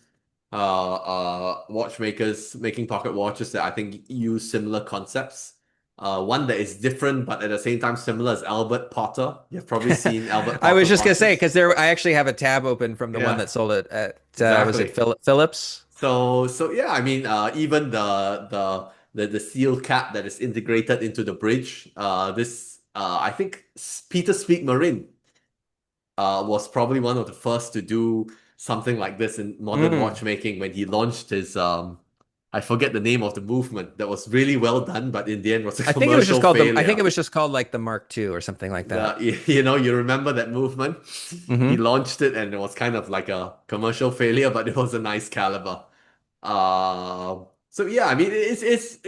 watchmakers making pocket watches that I think use similar concepts. One that is different but at the same time similar is Albert Potter. You've probably seen Albert I was Potter just gonna say watches. because I actually have a tab open from the one Yeah, that sold it at was it exactly. Phillips? So yeah, I mean, even the steel cap that is integrated into the bridge, this I think Peter Speak Marine was probably one of the first to do something like this in modern Mm. watchmaking when he launched his I forget the name of the movement that was really well done, but in the end was a I think it was just commercial called I think failure. it was just called like the Mark II or something like that. You remember that movement? He Hmm. launched it and it was kind of like a commercial failure, but it was a nice caliber. So yeah, I mean, it is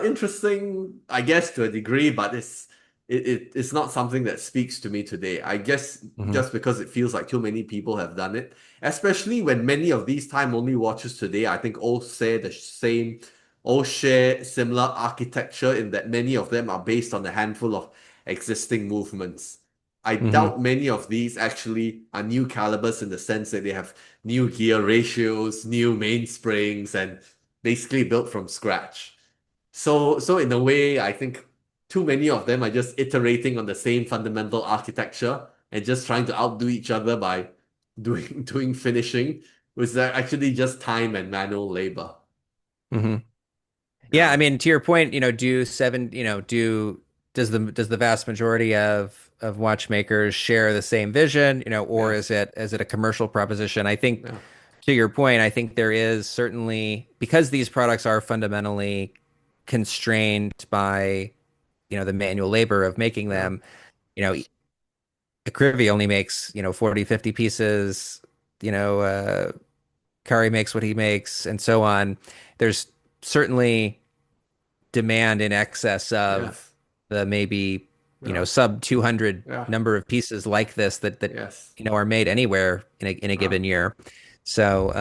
interesting, I guess, to a degree, but it's not something that speaks to me today. I guess Hmm. just because it feels like too many people have done it, especially when many of these time-only watches today, I think all share similar architecture in that many of them are based on a handful of existing movements. I Hmm. doubt many of these actually are new calibers in the sense that they have new gear ratios, new mainsprings, and basically built from scratch. So in a way, I think too many of them are just iterating on the same fundamental architecture and just trying to outdo each other by doing finishing, which is actually just time and manual labor. Hmm. Yeah, I Yeah, mean, to your point, do seven, does the vast majority of watchmakers share the same vision, or yes, is it a commercial proposition? I think yeah, to your point, I think there is certainly because these products are fundamentally constrained by, the manual labor of making yeah, them, you know, Acrivi only makes, 40, 50 pieces, Kari makes what he makes, and so on. There's certainly demand in excess of yes, the maybe, yeah, sub 200 yeah, number of pieces like this that yes. are made anywhere in a Yeah. given year. So,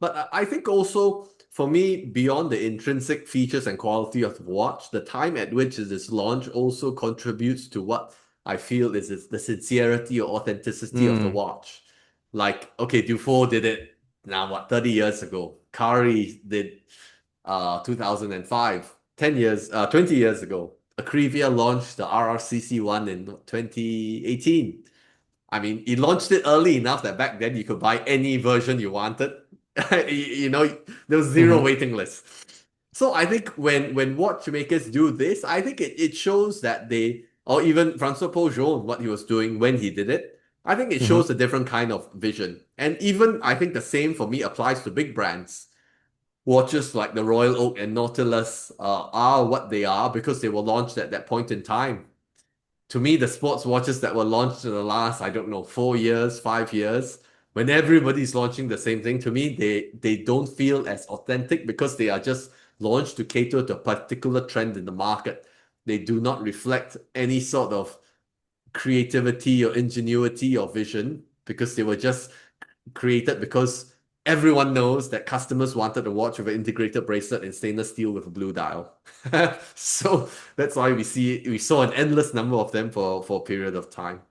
But I think also for me, beyond the intrinsic features and quality of the watch, the time at which it is launched also contributes to what I feel is the sincerity or authenticity of the mm, watch. Like, okay, Dufour did it now, what, 30 years ago. Kari did 2005, 10 years, 20 years ago. Acrivia launched the RRCC one in 2018. I mean, he launched it early enough that back then you could buy any version you wanted. There was zero mhm, waiting list. So I think when watchmakers do this, I think it shows that they, or even Francois Peugeot, what he was doing when he did it, I think it mhm, shows a different kind of vision. And even I think the same for me applies to big brands. Watches like the Royal Oak and Nautilus are what they are because they were launched at that point in time. To me, the sports watches that were launched in the last, I don't know, 4 years, 5 years, when everybody's launching the same thing, to me, they don't feel as authentic because they are just launched to cater to a particular trend in the market. They do not reflect any sort of creativity or ingenuity or vision because they were just created because everyone knows that customers wanted a watch with an integrated bracelet in stainless steel with a blue dial. So that's why we saw an endless number of them for a period of time.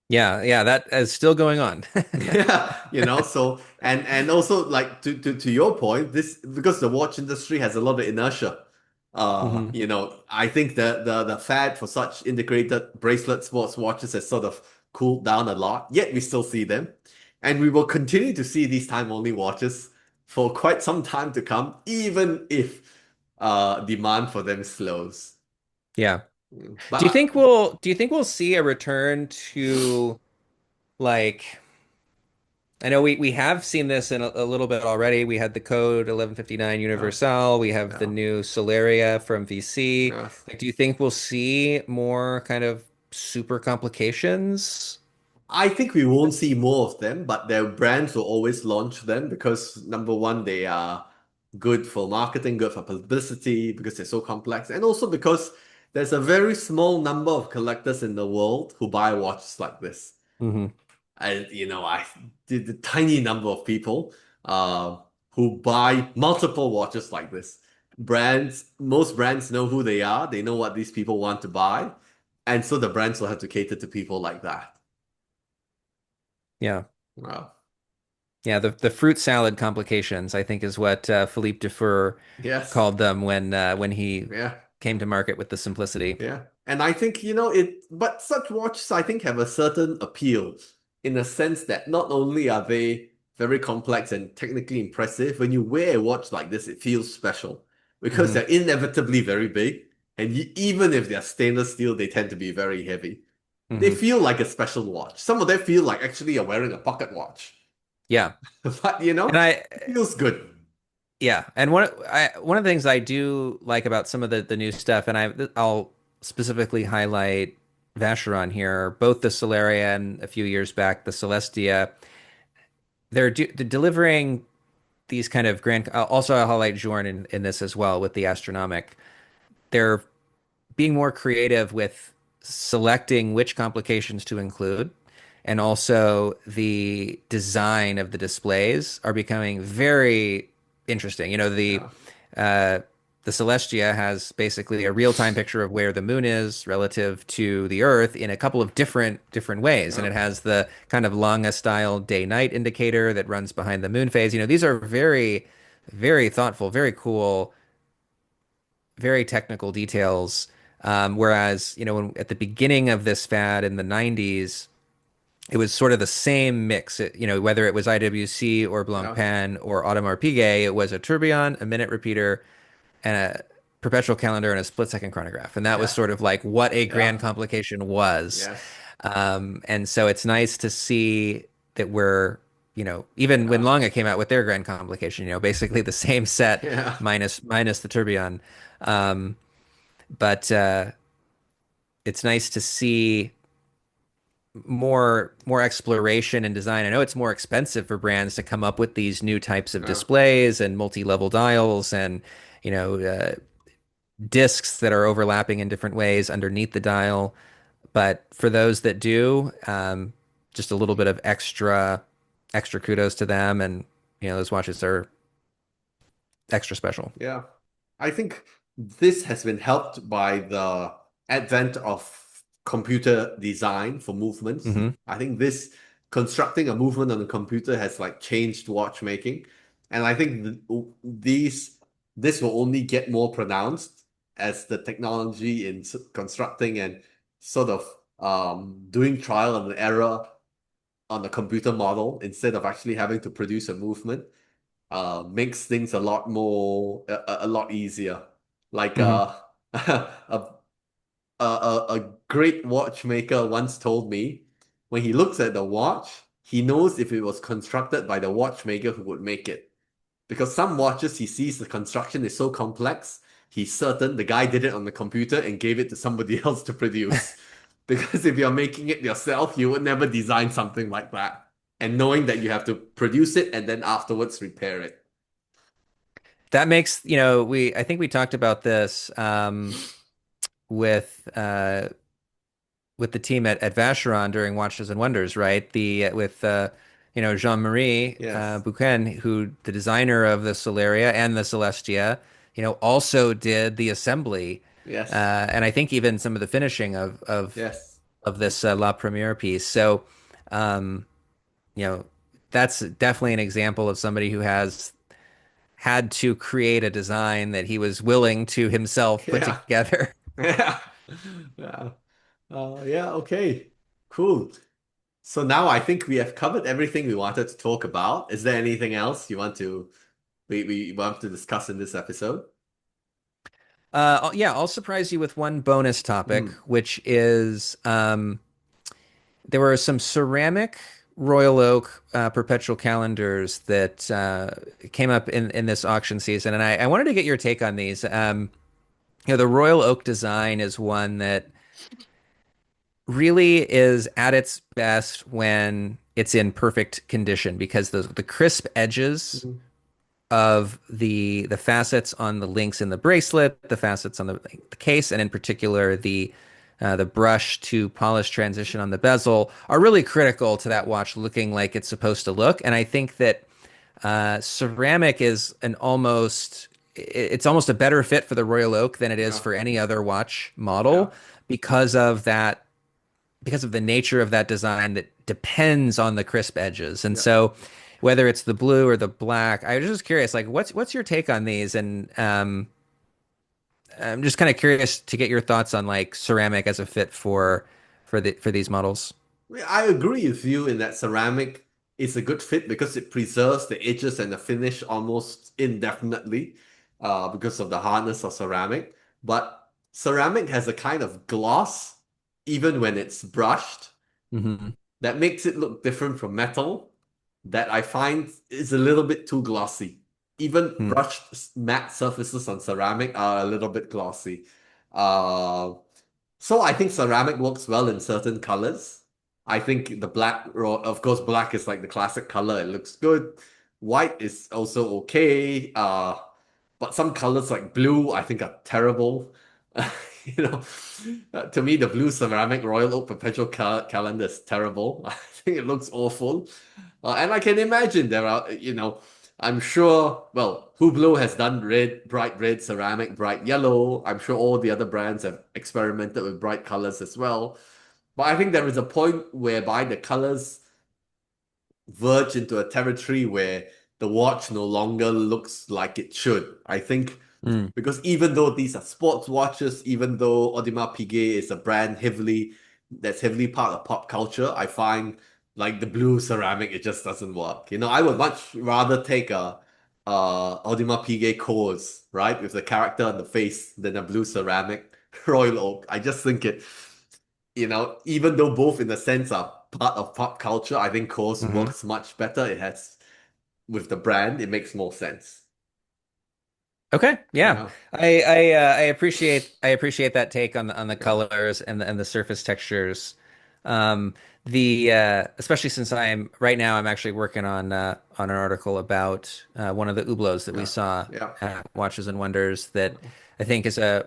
yeah, yeah, that is still going on. Yeah, so and also like to your point, this because the watch industry has a lot of inertia. Hmm. I think the fad for such integrated bracelet sports watches has sort of cooled down a lot, yet we still see them. And we will continue to see these time-only watches for quite some time to come, even if demand for them slows. Yeah. But Do you think we'll see a return to like I know we have seen this in a little bit already. We had the code 1159 yes, Universal. We have the yeah, new Solaria from VC. yes. Like, do you think we'll see more kind of super complications? I think we won't see more of them, but their brands will always launch them because number one, they are good for marketing, good for publicity because they're so complex, and also because there's a very small number of collectors in the world who buy watches like this. Hmm. And I did the tiny number of people uh, who buy multiple watches like this. Most brands know who they are, they know what these people want to buy, and so the brands will have to cater to people like that. Yeah. Wow. Yeah, the fruit salad complications, I think, is what Philippe Dufour Yes. called them when he Yeah. came to market with the simplicity. Yeah. And I think, but such watches, I think, have a certain appeal in the sense that not only are they very complex and technically impressive, when you wear a watch like this, it feels special because Hmm. they're inevitably very big. And even if they're stainless steel, they tend to be very heavy. They Hmm. feel like a special watch. Some of them feel like actually you're wearing a pocket watch. Yeah. But, And I it feels good. Yeah, and one of the things I do like about some of the new stuff, and I'll specifically highlight Vacheron here, both the Solaria and a few years back the Celestia. They're delivering these kind of grand. Also, I'll highlight Journe in this as well with the Astronomic. They're being more creative with selecting which complications to include, and also the design of the displays are becoming very interesting. Yeah. Uh, the Celestia has basically a real-time picture of where the moon is relative to the Earth in a couple of different ways, and Yeah. it has the kind of Lange style day-night indicator that runs behind the moon phase. These are very, very thoughtful, very cool, very technical details. Whereas, at the beginning of this fad in the 90s, it was sort of the same mix. Whether it was IWC or Yeah. Blancpain or Audemars Piguet, it was a tourbillon, a minute repeater, and a perpetual calendar and a split-second chronograph. And that was Yeah. sort of like what a Yeah. grand complication was. Yes. And so it's nice to see that even when Yeah. Lange came out with their grand complication, basically the same set Yeah. minus the tourbillon. Um, but it's nice to see more exploration and design. I know it's more expensive for brands to come up with these new types of Yeah. displays and multi-level dials and you know uh, discs that are overlapping in different ways underneath the dial. But for those that do, just a little bit of extra kudos to them, and those watches are extra special. Yeah. I think this has been helped by the advent of computer design for movements. Hmm. I think this constructing a movement on the computer has like changed watchmaking. And I think this will only get more pronounced as the technology in constructing and sort of doing trial and error on the computer model instead of actually having to produce a movement makes things a lot easier. Like Hmm. a great watchmaker once told me when he looks at the watch, he knows if it was constructed by the watchmaker who would make it. Because some watches he sees the construction is so complex, he's certain the guy did it on the computer and gave it to somebody else to produce. Because if you're making it yourself, you would never design something like that. And knowing that you have to produce it and then afterwards repair it. That makes, I think we talked about this with uh, with the team at Vacheron during Watches and Wonders, right? The with Jean-Marie Yes. Bouquin, who the designer of the Solaria and the Celestia, also did the assembly, Yes. and I think even some of the finishing Yes. of this La Premiere piece. So, um, you know, that's definitely an example of somebody who has had to create a design that he was willing to himself put Yeah. together. Yeah. Yeah. Yeah, okay. Cool. So now I think we have covered everything we wanted to talk about. Is there anything else we want to discuss in this episode? Yeah, I'll surprise you with one bonus topic, Mm. which is there were some ceramic Royal Oak perpetual calendars that came up in this auction season, and I wanted to get your take on these. The Royal Oak design is one that really is at its best when it's in perfect condition because the crisp edges Mhm. of the facets on the links in the bracelet, the facets on the case, and in particular the brush to polish transition on the bezel are really critical to that watch looking like it's supposed to look. And I think that ceramic is an almost it's almost a better fit for the Royal Oak than it is Yeah, for any other watch yeah, model because of that because of the nature of that design that depends on the crisp edges. And yeah. so whether it's the blue or the black, I was just curious, like what's your take on these? And I'm just kind of curious to get your thoughts on like ceramic as a fit for these models. I agree with you in that ceramic is a good fit because it preserves the edges and the finish almost indefinitely, because of the hardness of ceramic. But ceramic has a kind of gloss, even when it's brushed, Hmm. that makes it look different from metal, that I find is a little bit too glossy. Even Hmm. brushed matte surfaces on ceramic are a little bit glossy. Uh, so I think ceramic works well in certain colors. I think the black, of course, black is like the classic color. It looks good. White is also okay. But some colors like blue, I think are terrible. You know, to me, the blue ceramic Royal Oak Perpetual Calendar is terrible. I think it looks awful. And I can imagine there are, I'm sure, well, Hublot has done red, bright red ceramic, bright yellow. I'm sure all the other brands have experimented with bright colors as well. But I think there is a point whereby the colors verge into a territory where the watch no longer looks like it should. I think Mm. because even though these are sports watches, even though Audemars Piguet is a brand that's heavily part of pop culture, I find like the blue ceramic, it just doesn't work. I would much rather take a Audemars Piguet course, right, with the character on the face than a blue ceramic Royal Oak. I just think even though both in a sense are part of pop culture, I think course Hmm. works much better. It has with the brand, it makes more sense. Okay, yeah, Yeah, I appreciate that take on the yeah, colors and the surface textures. The especially since I'm right now I'm actually working on an article about one of the Hublots that we yeah, saw yeah, at Watches and Wonders that I think is a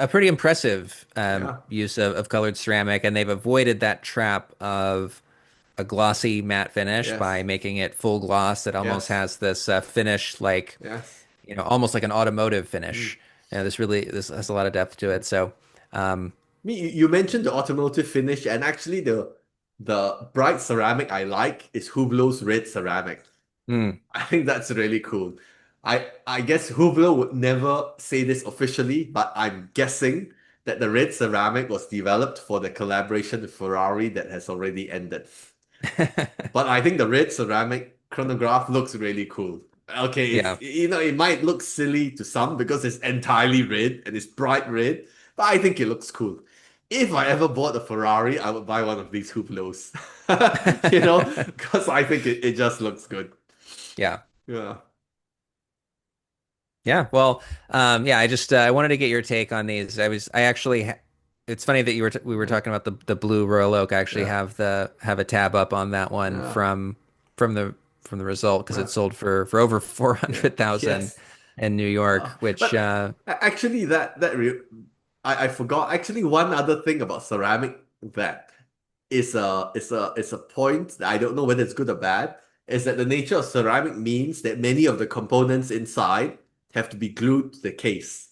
pretty impressive yeah. use of colored ceramic, and they've avoided that trap of a glossy matte finish by Yes, making it full gloss that almost yes, has this finish like yes. almost like an automotive Mm. finish. This has a lot of depth to it. So, um, You mentioned the automotive finish, and actually the bright ceramic I like is Hublot's red ceramic. mm. I think that's really cool. I guess Hublot would never say this officially, but I'm guessing that the red ceramic was developed for the collaboration with Ferrari that has already ended. But I think the red ceramic chronograph looks really cool. Okay, Yeah. it might look silly to some because it's entirely red and it's bright red, but I think it looks cool. If I ever bought a Ferrari, I would buy one of these Huplos. Because I think it just looks good. Yeah. Yeah. Yeah. Well, yeah, I wanted to get your take on these. I actually it's funny that we were Yeah. talking about the blue Royal Oak. I actually Yeah. have a tab up on that one Yeah. from the from the result because Yeah. it sold for over Yeah. 400,000 Yes. in New York, which But actually, I forgot. Actually, one other thing about ceramic that is a point that I don't know whether it's good or bad. Is that the nature of ceramic means that many of the components inside have to be glued to the case.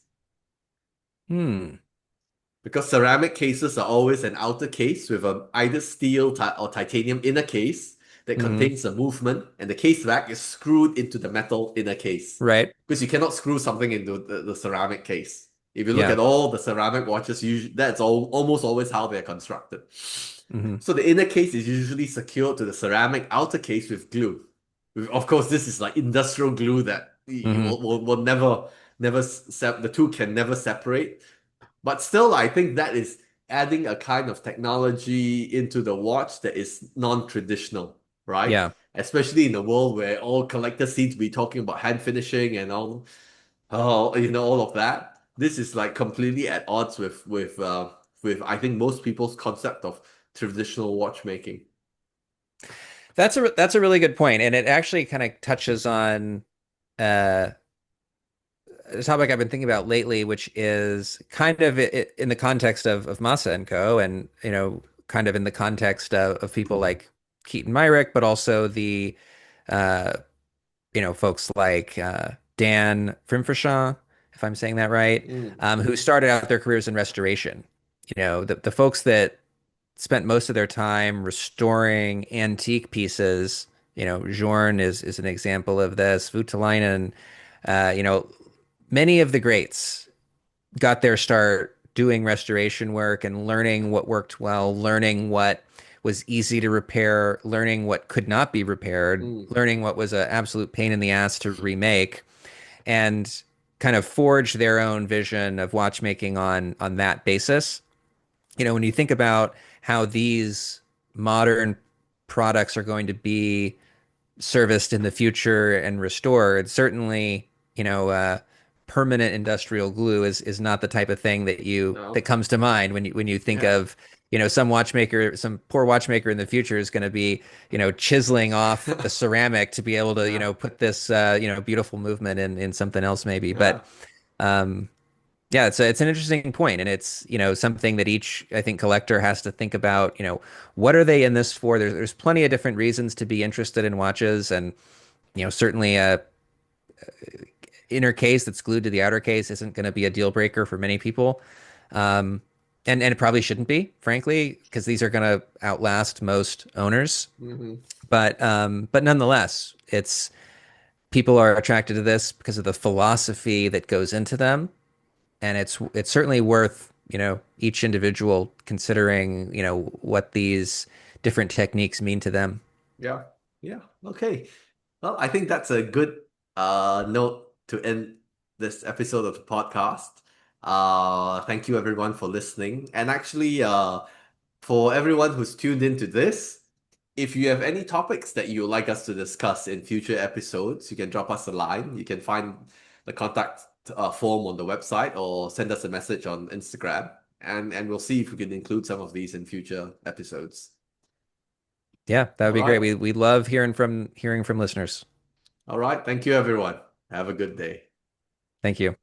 hmm. Because ceramic cases are always an outer case with either steel or titanium inner case that Hmm. contains a movement, and the case back is screwed into the metal inner case. Right. Because you cannot screw something into the ceramic case. If you look Yeah. at all the ceramic watches, that's almost always how they're constructed. Hmm. So the inner case is usually secured to the ceramic outer case with glue. Of course, this is like industrial glue that you Hmm. will the two can never separate. But still, I think that is adding a kind of technology into the watch that is non-traditional, right? Yeah. Especially in a world where all collectors seem to be talking about hand finishing and all of that. This is like completely at odds with with I think most people's concept of traditional watchmaking. That's a really good point, and it actually kind of touches on uh, a topic I've been thinking about lately, which is kind of in the context of Masa and Co. And, kind of in the context of people like Keaton Myrick, but also the, uh, folks like Dan Frimfershaw, if I'm saying that right, Mm, who started out their careers in restoration. The folks that spent most of their time restoring antique pieces. Jorn is an example of this. Voutilainen, uh, you know, many of the greats got their start doing restoration work and learning what worked well, learning what was easy to repair, learning what could not be repaired, mm, learning what was an absolute pain in the ass to remake, and kind of forge their own vision of watchmaking on that basis. When you think about how these modern products are going to be serviced in the future and restored, certainly, permanent industrial glue is not the type of thing that no. comes to mind when you think Yeah. of, some poor watchmaker in the future is going to be, chiseling off a ceramic to be able to, Yeah. put this, beautiful movement in something else maybe. Yeah. But um, yeah, it's an interesting point, and it's something that each I think collector has to think about. What are they in this for? There's plenty of different reasons to be interested in watches, and certainly a inner case that's glued to the outer case isn't going to be a deal breaker for many people, um, and it probably shouldn't be, frankly, because these are going to outlast most owners. Hmm. But nonetheless, it's people are attracted to this because of the philosophy that goes into them, and it's certainly worth each individual considering what these different techniques mean to them. Yeah. Yeah. Okay. Well, I think that's a good note to end this episode of the podcast. Thank you everyone for listening. And actually, for everyone who's tuned into this, if you have any topics that you would like us to discuss in future episodes, you can drop us a line. You can find the contact form on the website or send us a message on Instagram, and we'll see if we can include some of these in future episodes. Yeah, that would All be great. right. We love hearing from listeners. All right. Thank you, everyone. Have a good day. Thank you.